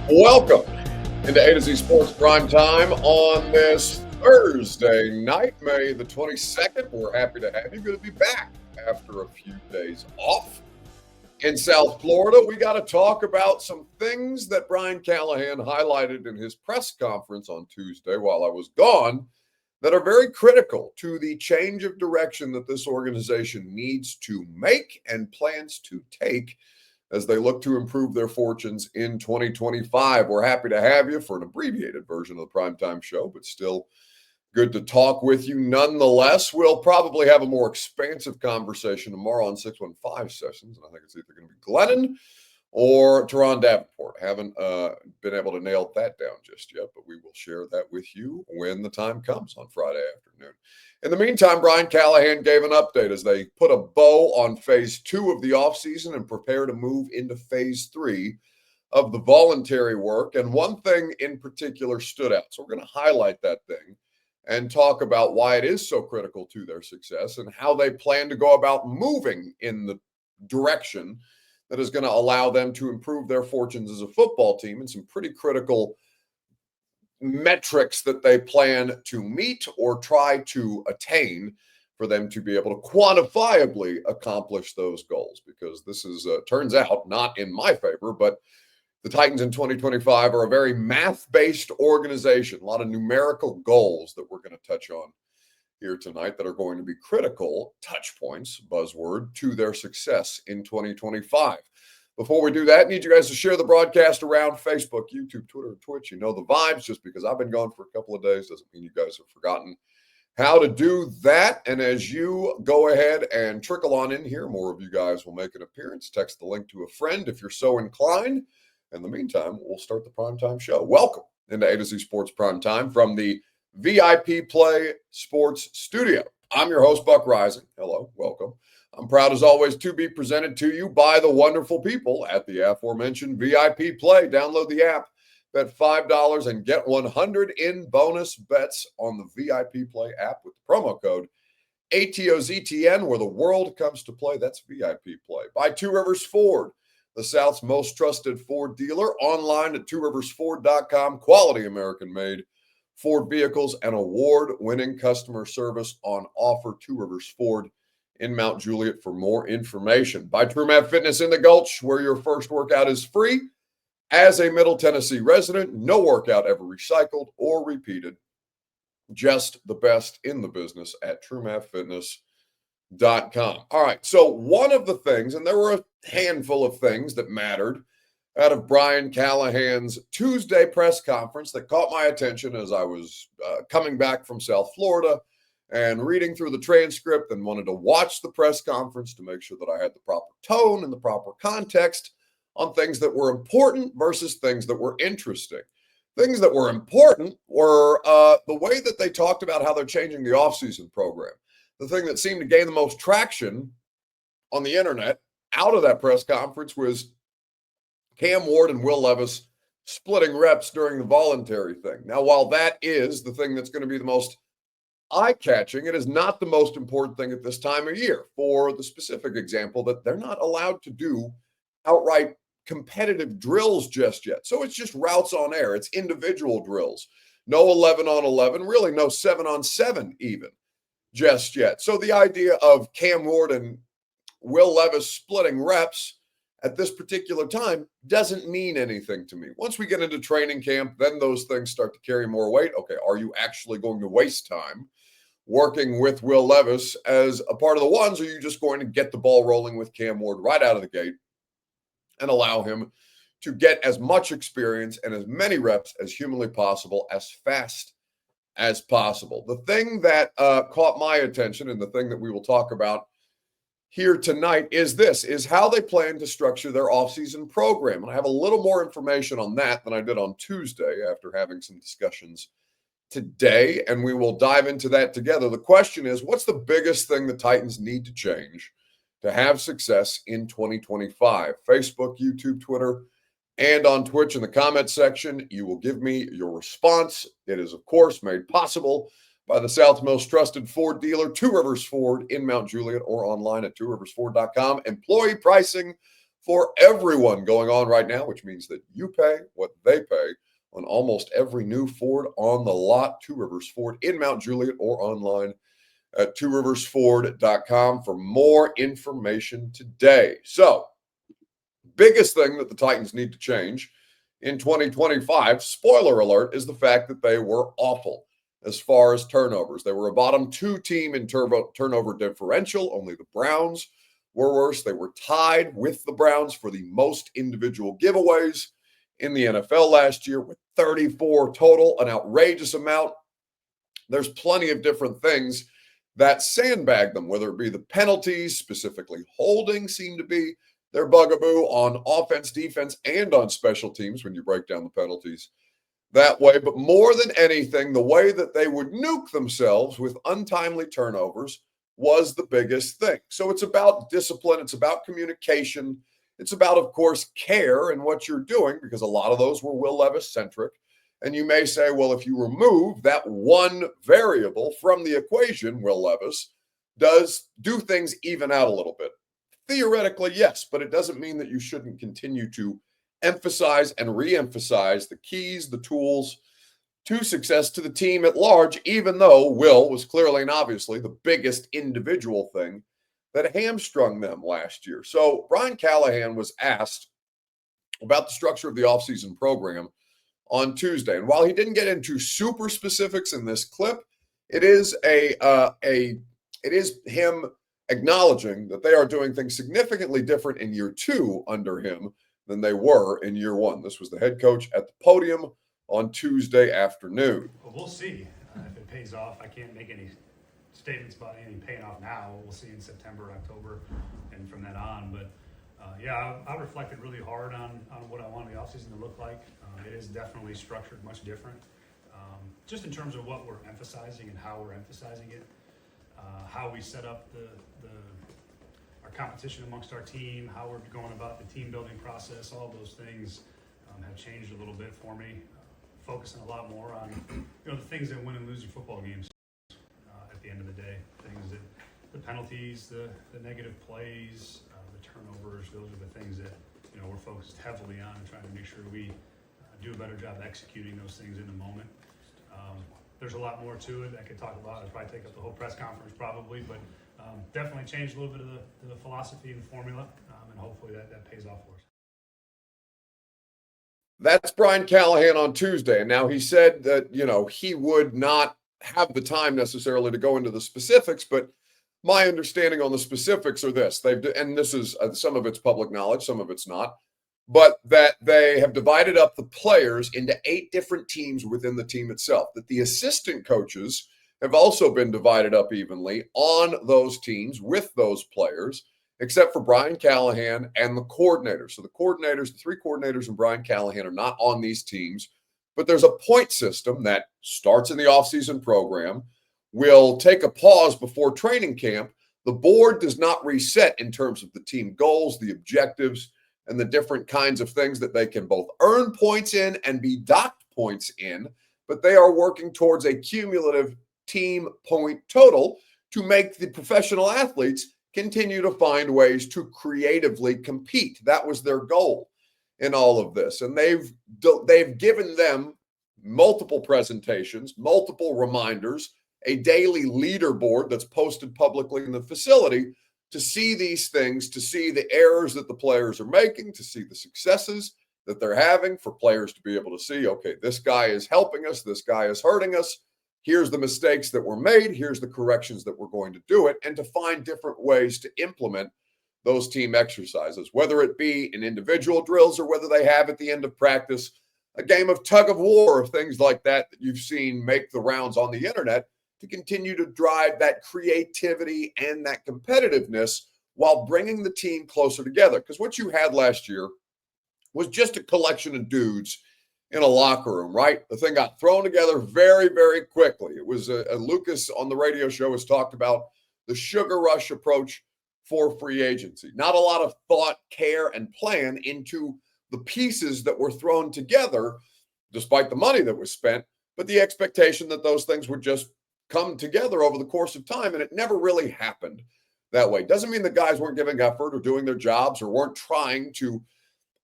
Welcome into A to Z Sports Prime Time on this Thursday night, May the 22nd. We're happy to have you. Good to be back after a few days off. In South Florida, we got to talk about some things that Brian Callahan highlighted in his press conference on Tuesday while I was gone that are very critical to the change of direction that this organization needs to make and plans to take as they look to improve their fortunes in 2025. We're happy to have you for an abbreviated version of the Primetime Show, but still good to talk with you nonetheless. We'll probably have a more expansive conversation tomorrow on 615 sessions, and I think it's either going to be Glennon or Teron Davenport. Haven't been able to nail that down just yet, but we will share that with you when the time comes on Friday afternoon. In the meantime, Brian Callahan gave an update as they put a bow on phase 2 of the offseason and prepare to move into phase 3 of the voluntary work. And one thing in particular stood out. So we're going to highlight that thing and talk about why it is so critical to their success and how they plan to go about moving in the direction that is going to allow them to improve their fortunes as a football team, and some pretty critical metrics that they plan to meet or try to attain for them to be able to quantifiably accomplish those goals. Because this is, turns out, not in my favor, but the Titans in 2025 are a very math-based organization, a lot of numerical goals that we're going to touch on here tonight that are going to be critical touch points, buzzword, to their success in 2025. Before we do that, I need you guys to share the broadcast around Facebook, YouTube, Twitter, and Twitch. You know the vibes. Just because I've been gone for a couple of days doesn't mean you guys have forgotten how to do that. And as you go ahead and trickle on in here, more of you guys will make an appearance. Text the link to a friend if you're so inclined. In the meantime, we'll start the Primetime Show. Welcome into A to Z Sports Primetime from the VIP Play Sports Studio. I'm your host, Buck Rising. Hello, welcome. I'm proud, as always, to be presented to you by the wonderful people at the aforementioned VIP Play. Download the app, bet $5, and get 100 in bonus bets on the VIP Play app with the promo code ATOZTN, where the world comes to play. That's VIP Play. By Two Rivers Ford, the South's most trusted Ford dealer, online at tworiversford.com. Quality American-made Ford vehicles and award-winning customer service on offer. Two Rivers Ford in Mount Juliet for more information. By Trum Fitness in the Gulch, where your first workout is free. As a Middle Tennessee resident, no workout ever recycled or repeated. Just the best in the business at TrumFitness.com. All right, so one of the things, and there were a handful of things that mattered out of Brian Callahan's Tuesday press conference that caught my attention as I was coming back from South Florida and reading through the transcript, and wanted to watch the press conference to make sure that I had the proper tone and the proper context on things that were important versus things that were interesting. Things that were important were the way that they talked about how they're changing the offseason program. The thing that seemed to gain the most traction on the internet out of that press conference was Cam Ward and Will Levis splitting reps during the voluntary thing. Now, while that is the thing that's going to be the most eye-catching, it is not the most important thing at this time of year, for the specific example that they're not allowed to do outright competitive drills just yet. So it's just routes on air. It's individual drills. No 11 on 11, really no 7 on 7 even just yet. So the idea of Cam Ward and Will Levis splitting reps at this particular time doesn't mean anything to me. Once we get into training camp, then those things start to carry more weight. Okay, are you actually going to waste time working with Will Levis as a part of the ones, or are you just going to get the ball rolling with Cam Ward right out of the gate and allow him to get as much experience and as many reps as humanly possible, as fast as possible? The thing that caught my attention, and the thing that we will talk about here tonight, is how they plan to structure their offseason program. And I have a little more information on that than I did on Tuesday after having some discussions today, and we will dive into that together. The question is, what's the biggest thing the Titans need to change to have success in 2025? Facebook, YouTube, Twitter, and on Twitch in the comment section, you will give me your response. It is, of course, made possible by the South's most trusted Ford dealer, Two Rivers Ford in Mount Juliet, or online at tworiversford.com. Employee pricing for everyone going on right now, which means that you pay what they pay on almost every new Ford on the lot. Two Rivers Ford in Mount Juliet, or online at tworiversford.com for more information today. So, biggest thing that the Titans need to change in 2025, spoiler alert, is the fact that they were awful as far as turnovers. They were a bottom 2 team in turnover differential. Only the Browns were worse. They were tied with the Browns for the most individual giveaways in the NFL last year with 34 total, an outrageous amount. There's plenty of different things that sandbag them, whether it be the penalties, specifically holding, seem to be their bugaboo on offense, defense, and on special teams when you break down the penalties that way. But more than anything, the way that they would nuke themselves with untimely turnovers was the biggest thing. So it's about discipline. It's about communication. It's about, of course, care in what you're doing, because a lot of those were Will Levis-centric. And you may say, well, if you remove that one variable from the equation, Will Levis, do things even out a little bit? Theoretically, yes, but it doesn't mean that you shouldn't continue to emphasize and re-emphasize the keys, the tools to success to the team at large, even though Will was clearly and obviously the biggest individual thing that hamstrung them last year. So Brian Callahan was asked about the structure of the offseason program on Tuesday. And while he didn't get into super specifics in this clip, it is him acknowledging that they are doing things significantly different in year 2 under him than they were in year 1. This was the head coach at the podium on Tuesday afternoon. Well, we'll see if it pays off. I can't make any statements about any paying off now. We'll see in September, October, and from then on. But I reflected really hard on what I want the offseason to look like. It is definitely structured much different, just in terms of what we're emphasizing and how we're emphasizing it, how we set up our competition amongst our team, how we're going about the team building process. All those things have changed a little bit for me, focusing a lot more on the things that win and lose your football games at the end of the day. Things that the penalties, the negative plays, the turnovers, those are the things that we're focused heavily on, and trying to make sure we do a better job executing those things in the moment. There's a lot more to it. I could talk about. I'd probably take up the whole press conference probably, but definitely changed a little bit of the philosophy and formula, and hopefully that pays off for us. That's Brian Callahan on Tuesday. And now he said that, he would not have the time necessarily to go into the specifics, but my understanding on the specifics are this. And this is some of it's public knowledge, some of it's not, but that they have divided up the players into 8 different teams within the team itself, that the assistant coaches have also been divided up evenly on those teams with those players, except for Brian Callahan and the coordinators. So the 3 coordinators and Brian Callahan are not on these teams, but there's a point system that starts in the offseason program, will take a pause before training camp. The board does not reset in terms of the team goals, the objectives, and the different kinds of things that they can both earn points in and be docked points in, but they are working towards a cumulative team point total to make the professional athletes continue to find ways to creatively compete. That was their goal in all of this. And they've given them multiple presentations, multiple reminders, a daily leaderboard that's posted publicly in the facility to see these things, to see the errors that the players are making, to see the successes that they're having, for players to be able to see, okay, this guy is helping us, this guy is hurting us. Here's the mistakes that were made. Here's the corrections that we're going to do it, and to find different ways to implement those team exercises, whether it be in individual drills or whether they have at the end of practice a game of tug of war or things like that you've seen make the rounds on the internet, to continue to drive that creativity and that competitiveness while bringing the team closer together. Because what you had last year was just a collection of dudes in a locker room, right? The thing got thrown together very, very quickly. It was Lucas on the radio show has talked about the sugar rush approach for free agency. Not a lot of thought, care, and plan into the pieces that were thrown together, despite the money that was spent, but the expectation that those things would just come together over the course of time, and it never really happened. that way. Doesn't mean the guys weren't giving effort or doing their jobs or weren't trying to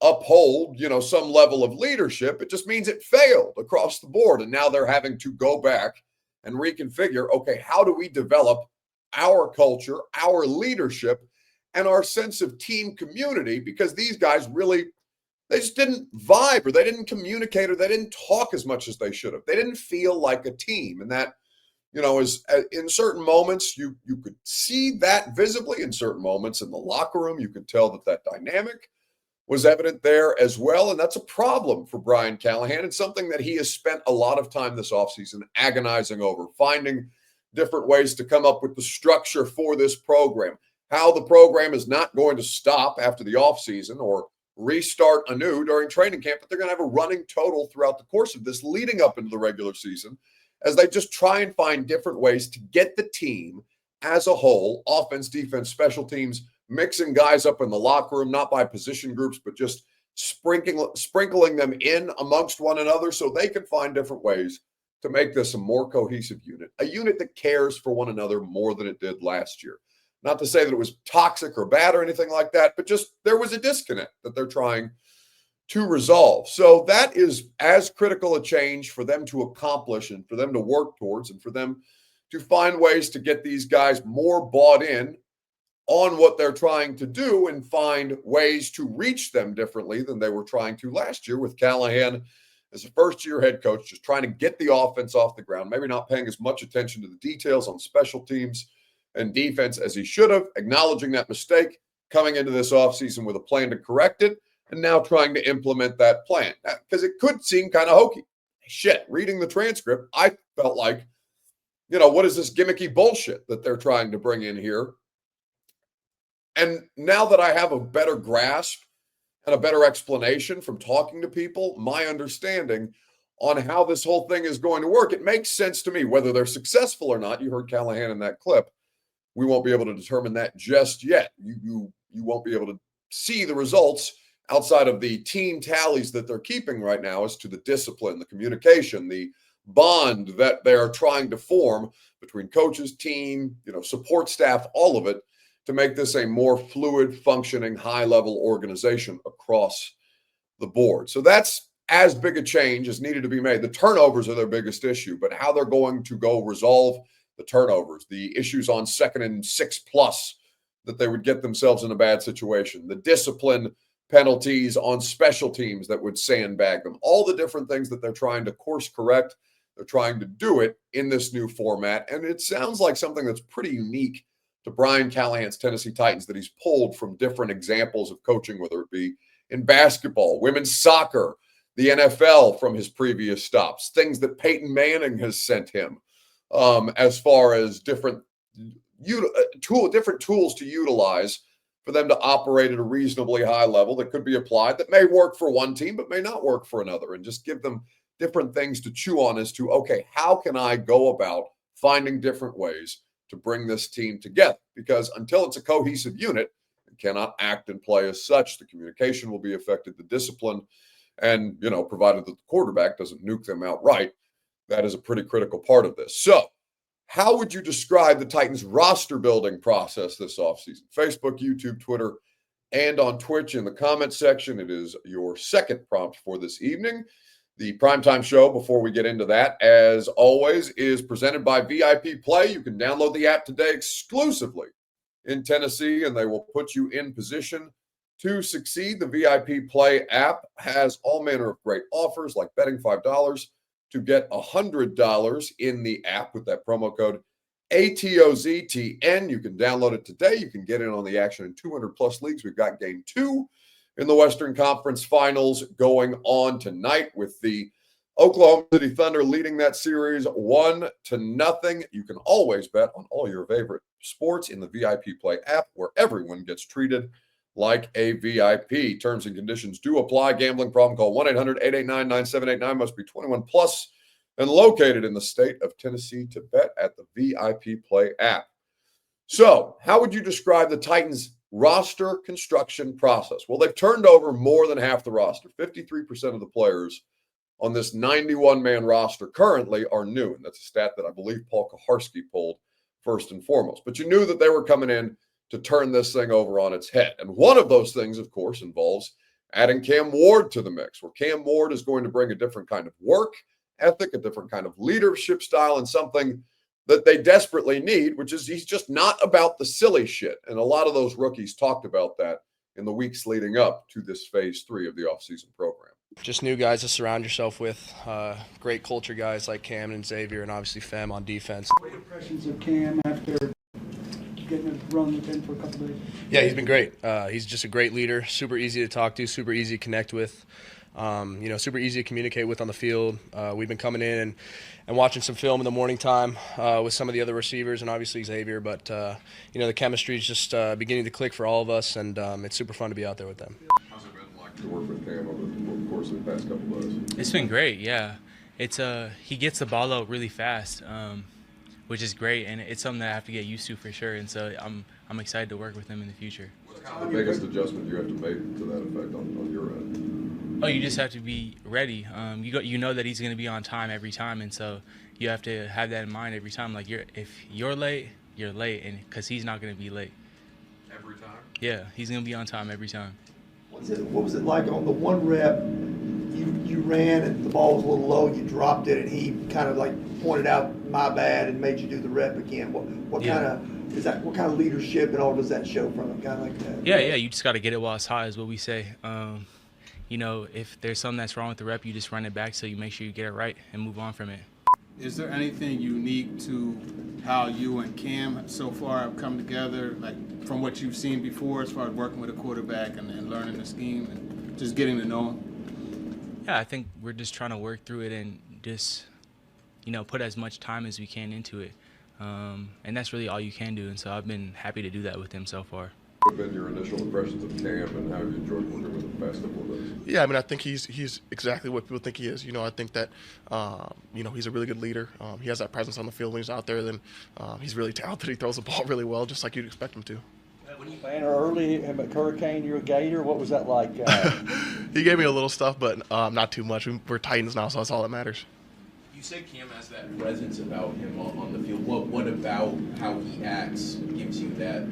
uphold, some level of leadership. It just means it failed across the board. And now they're having to go back and reconfigure, okay, how do we develop our culture, our leadership, and our sense of team community? Because these guys really, they just didn't vibe, or they didn't communicate, or they didn't talk as much as they should have. They didn't feel like a team. And that, is in certain moments, you could see that visibly. In certain moments in the locker room, you could tell that dynamic was evident there as well. And that's a problem for Brian Callahan. It's something that he has spent a lot of time this offseason agonizing over, finding different ways to come up with the structure for this program, how the program is not going to stop after the offseason or restart anew during training camp, but they're going to have a running total throughout the course of this leading up into the regular season as they just try and find different ways to get the team as a whole, offense, defense, special teams, mixing guys up in the locker room, not by position groups, but just sprinkling them in amongst one another so they can find different ways to make this a more cohesive unit, a unit that cares for one another more than it did last year. Not to say that it was toxic or bad or anything like that, but just there was a disconnect that they're trying to resolve. So that is as critical a change for them to accomplish and for them to work towards and for them to find ways to get these guys more bought in on what they're trying to do and find ways to reach them differently than they were trying to last year with Callahan as a first-year head coach, just trying to get the offense off the ground, maybe not paying as much attention to the details on special teams and defense as he should have, acknowledging that mistake, coming into this offseason with a plan to correct it, and now trying to implement that plan. Because it could seem kind of hokey. Shit, reading the transcript, I felt like, what is this gimmicky bullshit that they're trying to bring in here? And now that I have a better grasp and a better explanation from talking to people, my understanding on how this whole thing is going to work, it makes sense to me. Whether they're successful or not, you heard Callahan in that clip, we won't be able to determine that just yet. You won't be able to see the results outside of the team tallies that they're keeping right now as to the discipline, the communication, the bond that they're trying to form between coaches, team, support staff, all of it, to make this a more fluid, functioning, high-level organization across the board. So that's as big a change as needed to be made. The turnovers are their biggest issue, but how they're going to go resolve the turnovers, the issues on 2nd and 6+ that they would get themselves in a bad situation, the discipline penalties on special teams that would sandbag them, all the different things that they're trying to course correct. They're trying to do it in this new format. And it sounds like something that's pretty unique to Brian Callahan's Tennessee Titans that he's pulled from different examples of coaching, whether it be in basketball, women's soccer, the NFL from his previous stops, things that Peyton Manning has sent him as far as different tools to utilize for them to operate at a reasonably high level that could be applied that may work for one team but may not work for another, and just give them different things to chew on as to, okay, how can I go about finding different ways to bring this team together? Because until it's a cohesive unit, it cannot act and play as such. The communication will be affected, the discipline, and, provided that the quarterback doesn't nuke them outright, that is a pretty critical part of this. So how would you describe the Titans roster building process this offseason? Facebook, YouTube, Twitter, and on Twitch in the comment section. It is your second prompt for this evening. The primetime show, before we get into that, as always, is presented by VIP Play. You can download the app today exclusively in Tennessee, and they will put you in position to succeed. The VIP Play app has all manner of great offers, like betting $5 to get $100 in the app with that promo code ATOZTN. You can download it today. You can get in on the action in 200+ leagues. We've got game 2 in the Western Conference Finals going on tonight with the Oklahoma City Thunder leading that series 1-0. You can always bet on all your favorite sports in the VIP Play app, where everyone gets treated like a VIP. Terms and conditions do apply. Gambling problem, call 1-800-889-9789. Must be 21+ and located in the state of Tennessee to bet at the VIP Play app. So how would you describe the Titans roster construction process? Well, they've turned over more than half the roster. 53% of the players on this 91-man roster currently are new. And that's a stat that I believe Paul Kaharski pulled first and foremost. But you knew that they were coming in to turn this thing over on its head. And one of those things, of course, involves adding Cam Ward to the mix, where Cam Ward is going to bring a different kind of work ethic, a different kind of leadership style, and something that they desperately need, which is he's just not about the silly shit. And a lot of those rookies talked about that in the weeks leading up to this phase 3 of the offseason program. Just new guys to surround yourself with, great culture guys like Cam and Xavier, and obviously Fem on defense. What impressions of Cam after getting a run with him for a couple days? Yeah, he's been great. He's just a great leader, super easy to talk to, super easy to connect with, super easy to communicate with on the field. We've been coming in and watching some film in the morning time with some of the other receivers and obviously Xavier, but the chemistry is just beginning to click for all of us, and it's super fun to be out there with them. How's it been like to work with Cam over the course of the past couple of days? It's been great, yeah. It's he gets the ball out really fast, which is great, and it's something that I have to get used to for sure. And so I'm excited to work with him in the future. What's the biggest adjustment you have to make to that effect on your end? Oh, you just have to be ready. You know that he's going to be on time every time, and so you have to have that in mind every time. Like if you're late, you're late, and because he's not going to be late. Every time? Yeah, he's going to be on time every time. What was it like on the one rep? You ran and the ball was a little low. You dropped it, and he kind of like pointed out, "My bad," and made you do the rep again. What kind of is that? What kind of leadership and all does that show from him? Kind of like that. Yeah. You just got to get it while it's hot, is what we say. If there's something that's wrong with the rep, you just run it back so you make sure you get it right and move on from it. Is there anything unique to how you and Cam so far have come together, like from what you've seen before as far as working with a quarterback and learning the scheme and just getting to know him? Yeah, I think we're just trying to work through it and just, put as much time as we can into it. And that's really all you can do. And so I've been happy to do that with him so far. What have been your initial impressions of Cam, and how have you enjoyed working with him the past couple of days? Yeah, I think he's exactly what people think he is. I think that, he's a really good leader. He has that presence on the field when he's out there. Then he's really talented. He throws the ball really well, just like you'd expect him to. When you ran early at Hurricane, you're a Gator. What was that like? He gave me a little stuff, but not too much. We're Titans now, so that's all that matters. You said Cam has that presence about him on the field. What about how he acts gives you that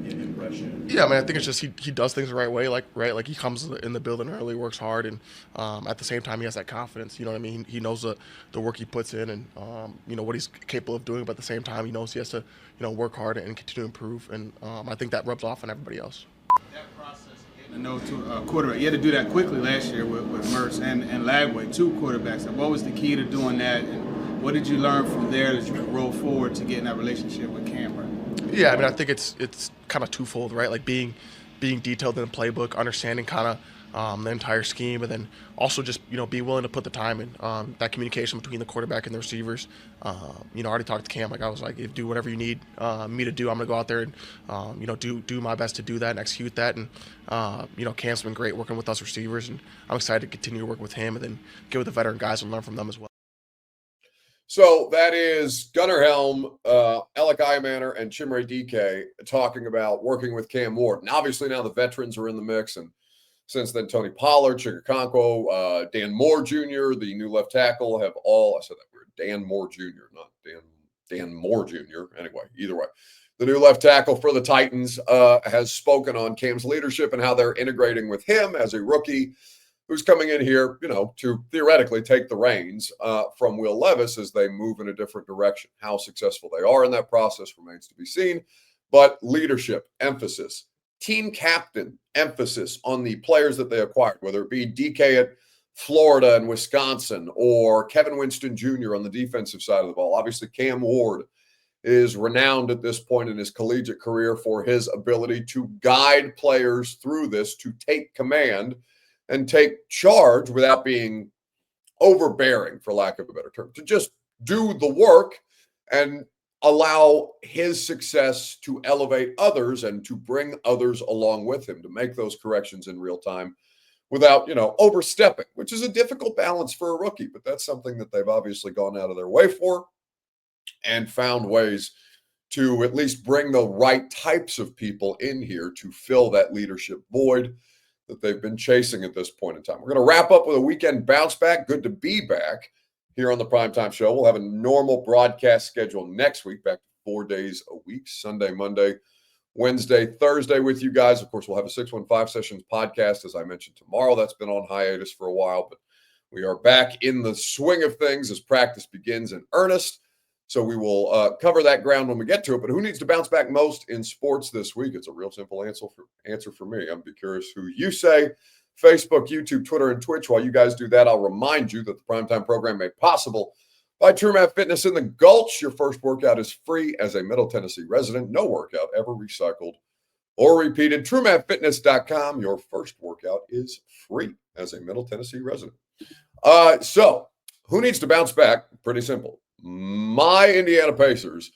impression? Yeah, I think it's just he does things the right way, like he comes in the building early, works hard, and at the same time he has that confidence. You know what I mean? He knows the work he puts in, and what he's capable of doing, but at the same time he knows he has to work hard and continue to improve, and I think that rubs off on everybody else. That process of getting to know to quarterback, you had to do that quickly last year with Mertz and Lagway, two quarterbacks. And what was the key to doing that, and what did you learn from there that you could roll forward to getting that relationship with Cameron? Yeah, I think it's kind of twofold, right? Like being detailed in the playbook, understanding kind of the entire scheme, and then also just be willing to put the time in. That communication between the quarterback and the receivers. I already talked to Cam. I was like, if do whatever you need me to do, I'm gonna go out there and do my best to do that and execute that. And Cam's been great working with us receivers, and I'm excited to continue to work with him and then get with the veteran guys and learn from them as well. So that is Gunnar Helm, Alec Iamaner, and Chimere DK talking about working with Cam Ward. And obviously now the veterans are in the mix, and since then Tony Pollard, Chigakonkwo, Dan Moore Jr., the new left tackle, have all, I said that weird, Dan Moore Jr., not Dan Moore Jr. Anyway, either way. The new left tackle for the Titans has spoken on Cam's leadership and how they're integrating with him as a rookie who's coming in here, to theoretically take the reins from Will Levis as they move in a different direction. How successful they are in that process remains to be seen. But leadership, emphasis, team captain, emphasis on the players that they acquired, whether it be DK at Florida and Wisconsin or Kevin Winston Jr. on the defensive side of the ball. Obviously, Cam Ward is renowned at this point in his collegiate career for his ability to guide players through this, to take command and take charge without being overbearing, for lack of a better term, to just do the work and allow his success to elevate others and to bring others along with him, to make those corrections in real time without, overstepping, which is a difficult balance for a rookie, but that's something that they've obviously gone out of their way for and found ways to at least bring the right types of people in here to fill that leadership void that they've been chasing at this point in time. We're going to wrap up with a weekend bounce back. Good to be back here on the Primetime Show. We'll have a normal broadcast schedule next week, back to 4 days a week, Sunday, Monday, Wednesday, Thursday with you guys. Of course, we'll have a 615 Sessions podcast, as I mentioned, tomorrow. That's been on hiatus for a while, but we are back in the swing of things as practice begins in earnest. So we will cover that ground when we get to it. But who needs to bounce back most in sports this week? It's a real simple answer for me. I'm be curious who you say. Facebook, YouTube, Twitter, and Twitch. While you guys do that, I'll remind you that the Primetime program made possible by Trum Fitness in the Gulch. Your first workout is free as a Middle Tennessee resident. No workout ever recycled or repeated. TrumFitness.com. Your first workout is free as a Middle Tennessee resident. So who needs to bounce back? Pretty simple. My Indiana Pacers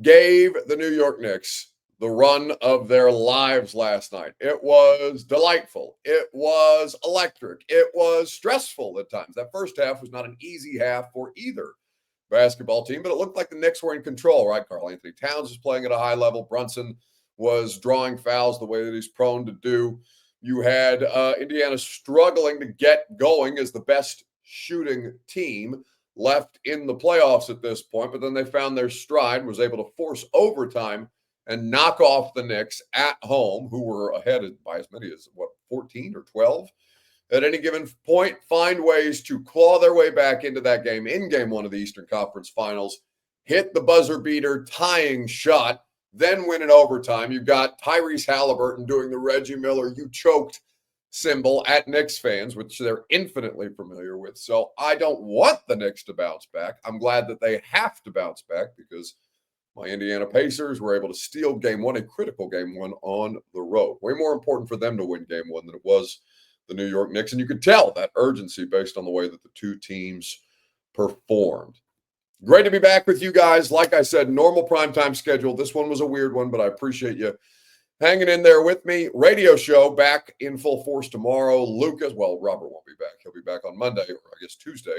gave the New York Knicks the run of their lives last night. It was delightful. It was electric. It was stressful at times. That first half was not an easy half for either basketball team, but it looked like the Knicks were in control, right? Karl Anthony Towns was playing at a high level. Brunson was drawing fouls the way that he's prone to do. You had Indiana struggling to get going as the best shooting team left in the playoffs at this point, but then they found their stride, was able to force overtime and knock off the Knicks at home, who were ahead by as many as, 14 or 12 at any given point, find ways to claw their way back into that game in game one of the Eastern Conference Finals, hit the buzzer beater tying shot, then win in overtime. You've got Tyrese Halliburton doing the Reggie Miller "you choked" symbol at Knicks fans, which they're infinitely familiar with. So I don't want the Knicks to bounce back. I'm glad that they have to bounce back because my Indiana Pacers were able to steal game one, a critical game one on the road. Way more important for them to win game one than it was the New York Knicks. And you could tell that urgency based on the way that the two teams performed. Great to be back with you guys. Like I said, normal primetime schedule. This one was a weird one, but I appreciate you hanging in there with me. Radio show back in full force tomorrow. Lucas, Robert won't be back. He'll be back on Monday, or I guess Tuesday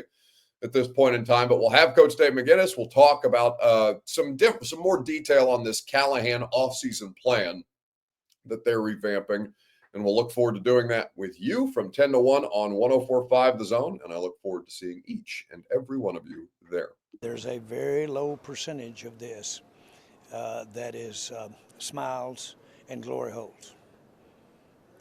at this point in time. But we'll have Coach Dave McGinnis. We'll talk about some more detail on this Callahan offseason plan that they're revamping. And we'll look forward to doing that with you from 10 to 1 on 104.5 The Zone. And I look forward to seeing each and every one of you there. There's a very low percentage of this that is smiles and glory holes.